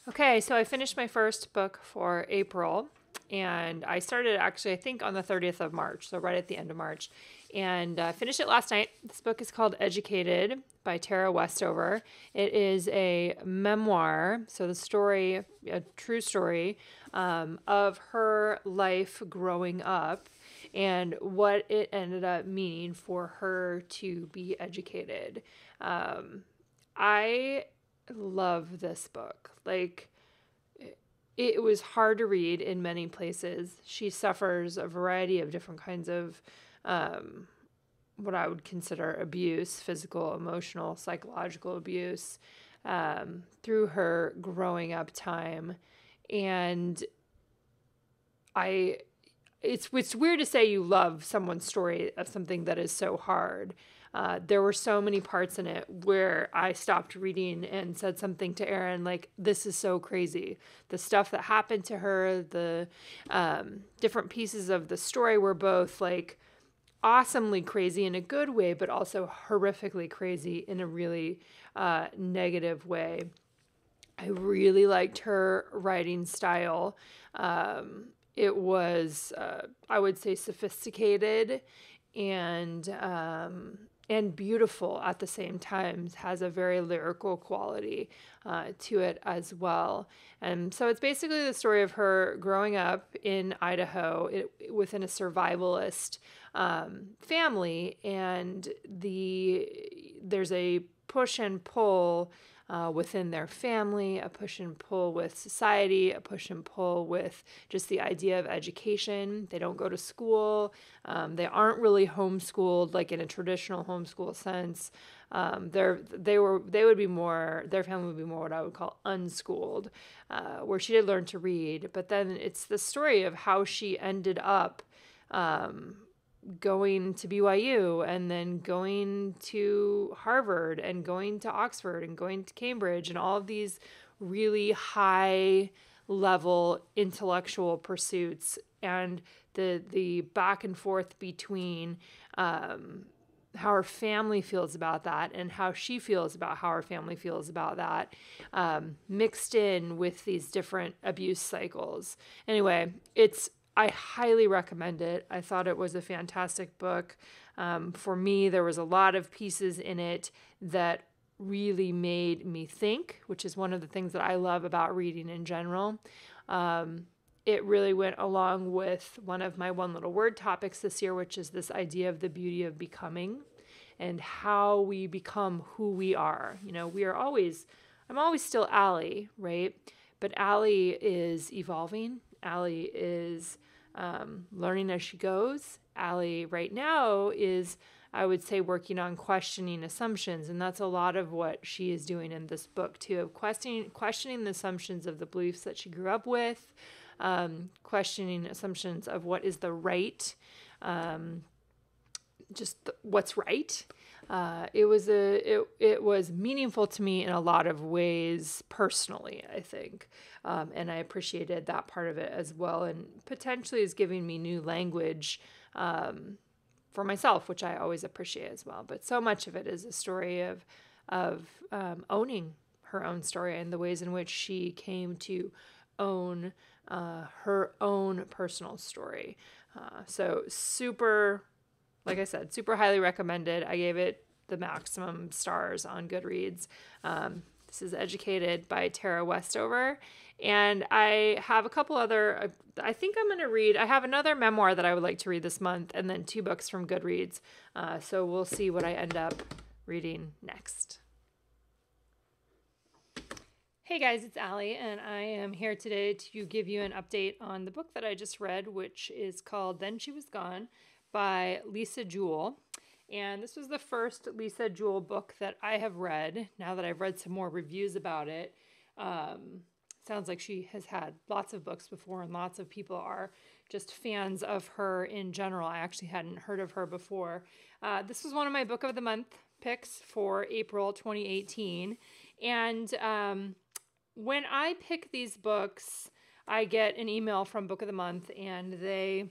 Okay, so I finished my first book for April, and I started actually, I think, on the 30th of March, so right at the end of March, and finished it last night. This book is called Educated by Tara Westover. It is a memoir, so the story, a true story, of her life growing up and what it ended up meaning for her to be educated. I love this book. Like, it was hard to read in many places. She suffers a variety of different kinds of what I would consider abuse, physical, emotional, psychological abuse, through her growing up time. And I it's weird to say you love someone's story of something that is so hard. There were so many parts in it where I stopped reading and said something to Erin like, "This is so crazy." The stuff that happened to her, the different pieces of the story were both like awesomely crazy in a good way, but also horrifically crazy in a really negative way. I really liked her writing style. It was, I would say, sophisticated and beautiful at the same time. Has a very lyrical quality to it as well. And so it's basically the story of her growing up in Idaho within a survivalist family, and there's a push and pull within their family, a push and pull with society, a push and pull with just the idea of education. They don't go to school. They aren't really homeschooled, like in a traditional homeschool sense. They would be more, their family would be more what I would call unschooled, where she did learn to read. But then it's the story of how she ended up going to BYU and then going to Harvard and going to Oxford and going to Cambridge and all of these really high level intellectual pursuits, and the back and forth between how her family feels about that and how she feels about how her family feels about that, mixed in with these different abuse cycles. Anyway, I highly recommend it. I thought it was a fantastic book. For me, there was a lot of pieces in it that really made me think, which is one of the things that I love about reading in general. It really went along with one of my one little word topics this year, which is this idea of the beauty of becoming and how we become who we are. You know, I'm always still Allie, right? But Allie is evolving. Allie is learning as she goes. Allie right now is, I would say, working on questioning assumptions, and that's a lot of what she is doing in this book too, of questioning the assumptions of the beliefs that she grew up with, questioning assumptions of what is the right, what's right. It was meaningful to me in a lot of ways personally, I think, and I appreciated that part of it as well, and potentially is giving me new language for myself, which I always appreciate as well. But so much of it is a story of owning her own story and the ways in which she came to own her own personal story. So super, like I said, super highly recommended. I gave it the maximum stars on Goodreads. This is Educated by Tara Westover. And I have a couple other, I think I'm going to read, I have another memoir that I would like to read this month, and then 2 books from Goodreads. So we'll see what I end up reading next. Hey guys, it's Allie, and I am here today to give you an update on the book that I just read, which is called Then She Was Gone by Lisa Jewell. And this was the first Lisa Jewell book that I have read. Now that I've read some more reviews about it, sounds like she has had lots of books before, and lots of people are just fans of her in general. I actually hadn't heard of her before. This was one of my Book of the Month picks for April 2018. And when I pick these books, I get an email from Book of the Month, and they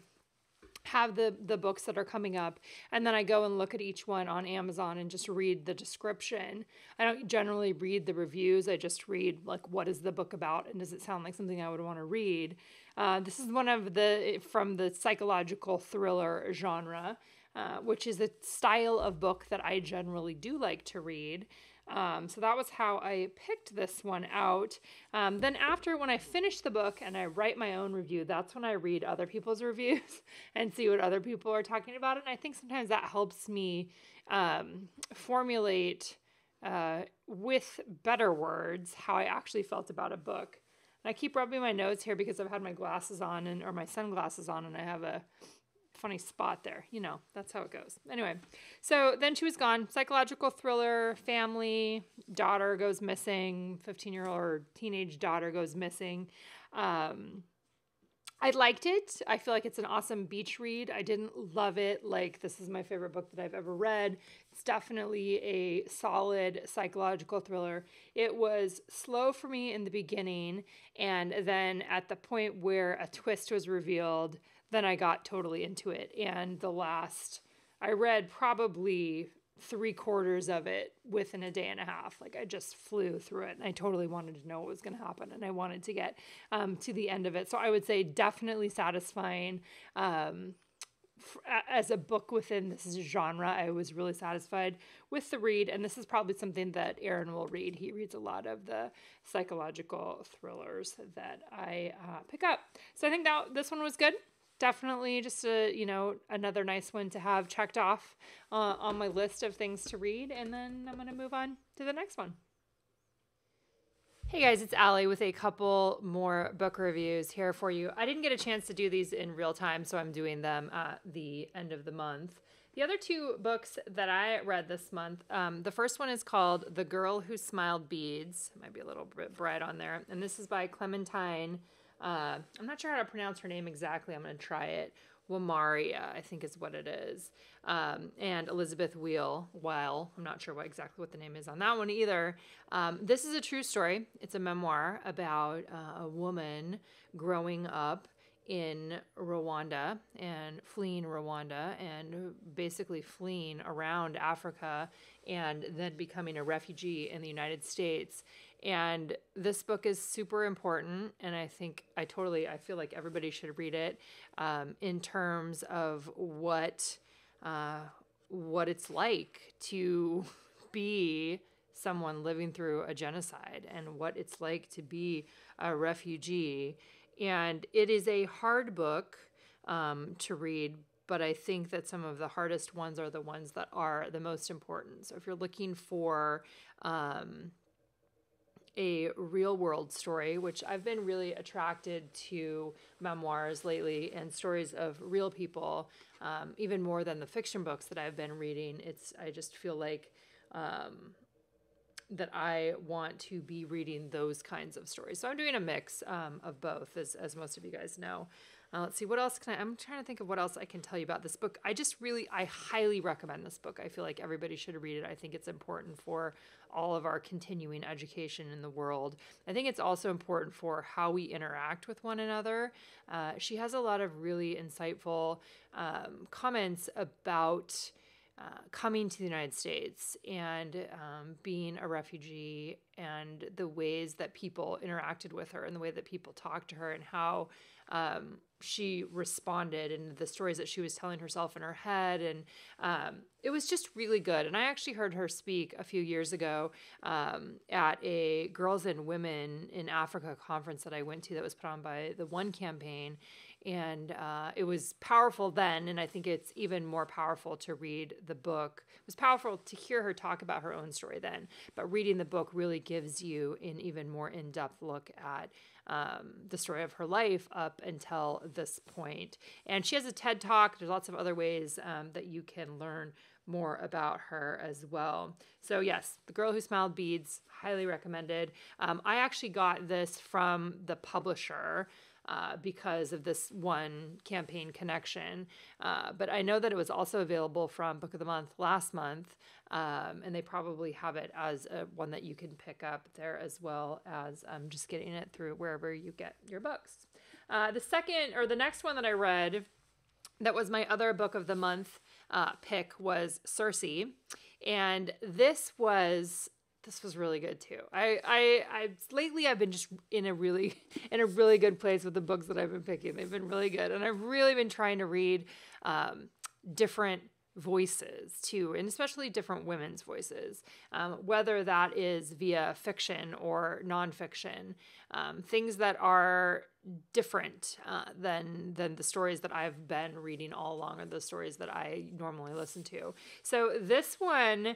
have the books that are coming up, and then I go and look at each one on Amazon and just read the description. I don't generally read the reviews. I just read like, what is the book about, and does it sound like something I would want to read? This is one of from the psychological thriller genre, which is a style of book that I generally do like to read. So that was how I picked this one out. Then after, when I finish the book and I write my own review, that's when I read other people's reviews and see what other people are talking about. And I think sometimes that helps me formulate with better words how I actually felt about a book. And I keep rubbing my nose here because I've had my glasses on or my sunglasses on, and I have a funny spot there. You know, that's how it goes. Anyway, so then she was gone. Psychological thriller, family, daughter goes missing, 15-year-old or teenage daughter goes missing. I liked it. I feel like it's an awesome beach read. I didn't love it like this is my favorite book that I've ever read. It's definitely a solid psychological thriller. It was slow for me in the beginning, and then at the point where a twist was revealed, then I got totally into it. And I read probably 3/4 of it within a day and a half. Like, I just flew through it, and I totally wanted to know what was going to happen, and I wanted to get to the end of it. So I would say definitely satisfying. As a book within this genre, I was really satisfied with the read, and this is probably something that Aaron will read. He reads a lot of the psychological thrillers that I pick up. So I think that this one was good. Definitely just another nice one to have checked off on my list of things to read. And then I'm going to move on to the next one. Hey guys, it's Allie with a couple more book reviews here for you. I didn't get a chance to do these in real time, so I'm doing them at the end of the month. The other two books that I read this month, the first one is called The Girl Who Smiled Beads. It might be a little bit bright on there. And this is by Clementine. I'm not sure how to pronounce her name exactly. I'm going to try it. Wamaria, I think is what it is. And Elizabeth Weil. I'm not sure exactly what the name is on that one either. This is a true story. It's a memoir about a woman growing up in Rwanda and fleeing Rwanda and basically fleeing around Africa and then becoming a refugee in the United States. And this book is super important, and I feel like everybody should read it in terms of what it's like to be someone living through a genocide and what it's like to be a refugee. And it is a hard book to read, but I think that some of the hardest ones are the ones that are the most important. So if you're looking for a real world story, which I've been really attracted to memoirs lately and stories of real people, even more than the fiction books that I've been reading. I just feel like that I want to be reading those kinds of stories. So I'm doing a mix of both, as most of you guys know. Let's see, what else I'm trying to think of what else I can tell you about this book. I highly recommend this book. I feel like everybody should read it. I think it's important for all of our continuing education in the world. I think it's also important for how we interact with one another. She has a lot of really insightful comments about coming to the United States and being a refugee and the ways that people interacted with her and the way that people talked to her and how she responded and the stories that she was telling herself in her head. And it was just really good. And I actually heard her speak a few years ago at a Girls and Women in Africa conference that I went to that was put on by the One Campaign. And it was powerful then, and I think it's even more powerful to read the book. It was powerful to hear her talk about her own story then, but reading the book really gives you an even more in-depth look at the story of her life up until this point. And she has a TED Talk. There's lots of other ways that you can learn more about her as well. So yes, The Girl Who Smiled Beads, highly recommended. I actually got this from the publisher because of this One Campaign connection. But I know that it was also available from Book of the Month last month, and they probably have it as one that you can pick up there as well as just getting it through wherever you get your books. The next one that I read that was my other book of the month pick was Cersei. And this was really good too. I lately I've been just in a really good place with the books that I've been picking. They've been really good, and I've really been trying to read different voices too, and especially different women's voices, whether that is via fiction or nonfiction, things that are different than the stories that I've been reading all along, or the stories that I normally listen to. So this one,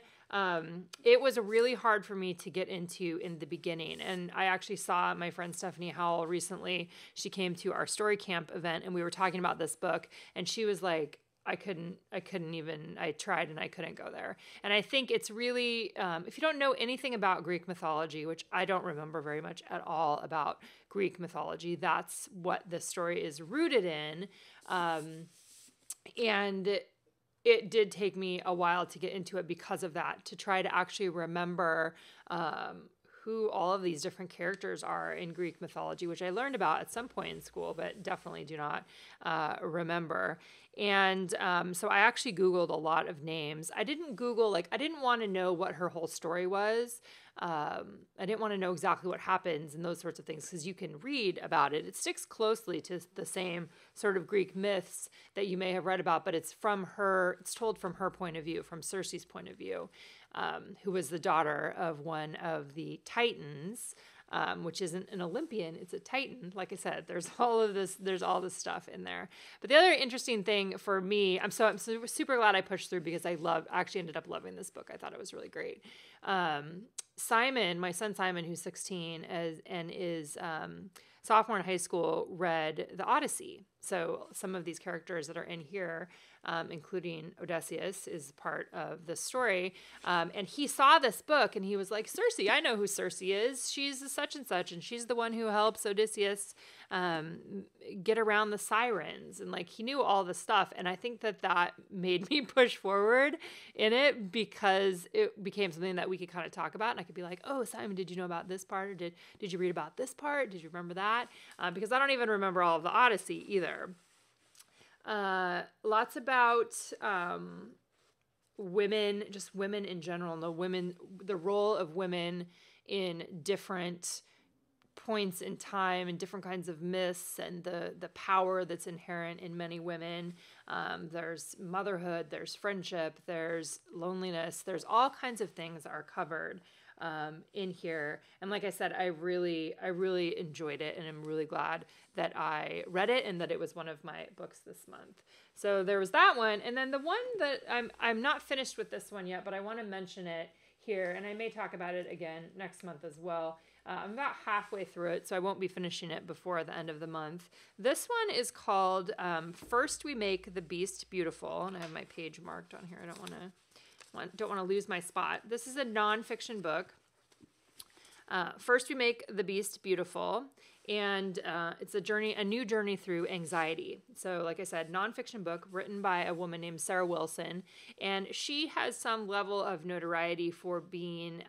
it was really hard for me to get into in the beginning. And I actually saw my friend Stephanie Howell recently. She came to our story camp event, and we were talking about this book, and she was like, I couldn't even, I tried and I couldn't go there. And I think it's really, if you don't know anything about Greek mythology, which I don't remember very much at all about Greek mythology, that's what this story is rooted in. And it did take me a while to get into it because of that, to try to actually remember who all of these different characters are in Greek mythology, which I learned about at some point in school, but definitely do not remember. And so I actually Googled a lot of names. I didn't Google, I didn't want to know what her whole story was. I didn't want to know exactly what happens and those sorts of things, because you can read about it. It sticks closely to the same sort of Greek myths that you may have read about, but it's told from her point of view, from Cersei's point of view, who was the daughter of one of the Titans, which isn't an Olympian, it's a Titan. Like I said, there's all this stuff in there. But the other interesting thing for me, I'm super glad I pushed through, because I actually ended up loving this book. I thought it was really great. Simon, my son Simon, who's 16 and is sophomore in high school, read the Odyssey. So some of these characters that are in here, including Odysseus, is part of the story. And he saw this book and he was like, Cersei, I know who Cersei is. She's a such and such, and she's the one who helps Odysseus get around the sirens. And he knew all the stuff. And I think that made me push forward in it, because it became something that we could kind of talk about. And I could be like, oh, Simon, did you know about this part? Or did you read about this part? Did you remember that? Because I don't even remember all of the Odyssey either. Lots about women, just women in general, the role of women in different points in time and different kinds of myths, and the power that's inherent in many women. There's motherhood, there's friendship, there's loneliness, there's all kinds of things that are covered in here. And like I said, I really enjoyed it, and I'm really glad that I read it and that it was one of my books this month. So there was that one. And then the one that I'm not finished with this one yet, but I want to mention it here, and I may talk about it again next month as well. I'm about halfway through it, so I won't be finishing it before the end of the month. This one is called First We Make the Beast Beautiful, and I have my page marked on here. I don't want to lose my spot. This is a nonfiction book. First We Make the Beast Beautiful, and it's a new journey through anxiety. So like I said, nonfiction book written by a woman named Sarah Wilson, and she has some level of notoriety for being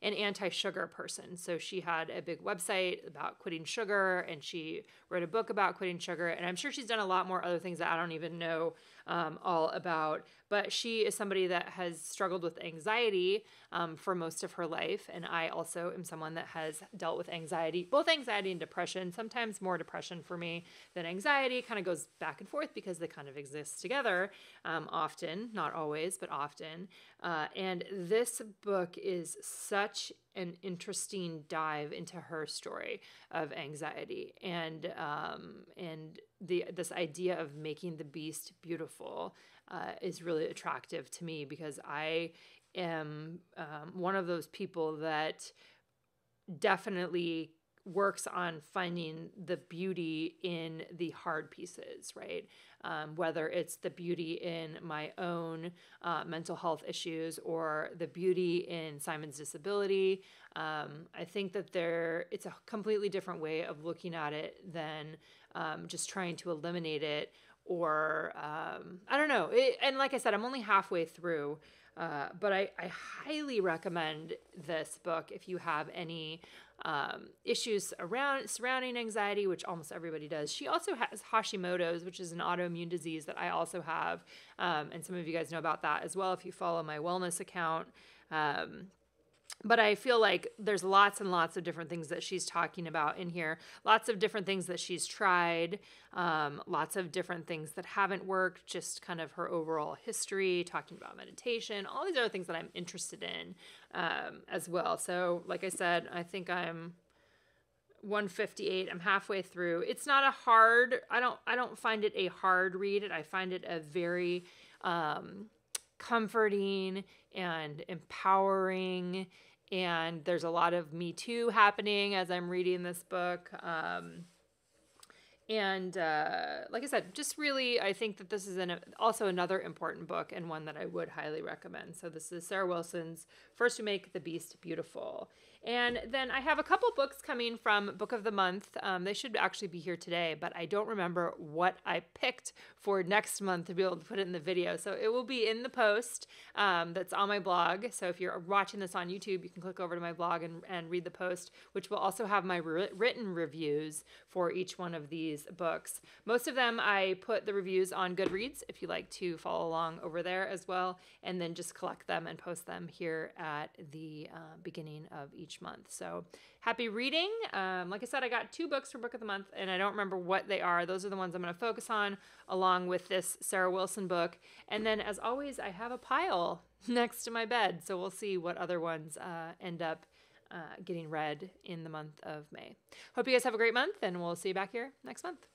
an anti-sugar person. So she had a big website about quitting sugar, and she wrote a book about quitting sugar, and I'm sure she's done a lot more other things that I don't even know all about. But she is somebody that has struggled with anxiety for most of her life, and I also am someone that has dealt with anxiety, both anxiety and depression, sometimes more depression for me than anxiety. Kind of goes back and forth because they kind of exist together often, not always, but often. And this book is such an interesting dive into her story of anxiety, and this idea of making the beast beautiful is really attractive to me, because I am one of those people that definitely works on finding the beauty in the hard pieces, right? Whether it's the beauty in my own mental health issues or the beauty in Simon's disability. I think that it's a completely different way of looking at it than just trying to eliminate it, or I don't know. And like I said, I'm only halfway through. But I highly recommend this book if you have any issues surrounding anxiety, which almost everybody does. She also has Hashimoto's, which is an autoimmune disease that I also have. And some of you guys know about that as well if you follow my wellness account. But I feel like there's lots and lots of different things that she's talking about in here. Lots of different things that she's tried. Lots of different things that haven't worked. Just kind of her overall history, talking about meditation, all these other things that I'm interested in as well. So like I said, I think I'm 158. I'm halfway through. It's not a hard, I don't find it a hard read. I find it a very comforting and empowering, and there's a lot of Me Too happening as I'm reading this book. And like I said, just really, I think that this is also another important book and one that I would highly recommend. So this is Sarah Wilson's First We Make the Beast Beautiful. And then I have a couple books coming from Book of the Month. They should actually be here today, but I don't remember what I picked for next month to be able to put it in the video. So it will be in the post that's on my blog. So if you're watching this on YouTube, you can click over to my blog and read the post, which will also have my written reviews for each one of these books. Most of them, I put the reviews on Goodreads if you like to follow along over there as well, and then just collect them and post them here at the beginning of each month. So happy reading. Like I said, I got 2 books for Book of the Month, and I don't remember what they are. Those are the ones I'm going to focus on, along with this Sarah Wilson book. And then, as always, I have a pile next to my bed, so we'll see what other ones end up getting read in the month of May. Hope you guys have a great month, and we'll see you back here next month.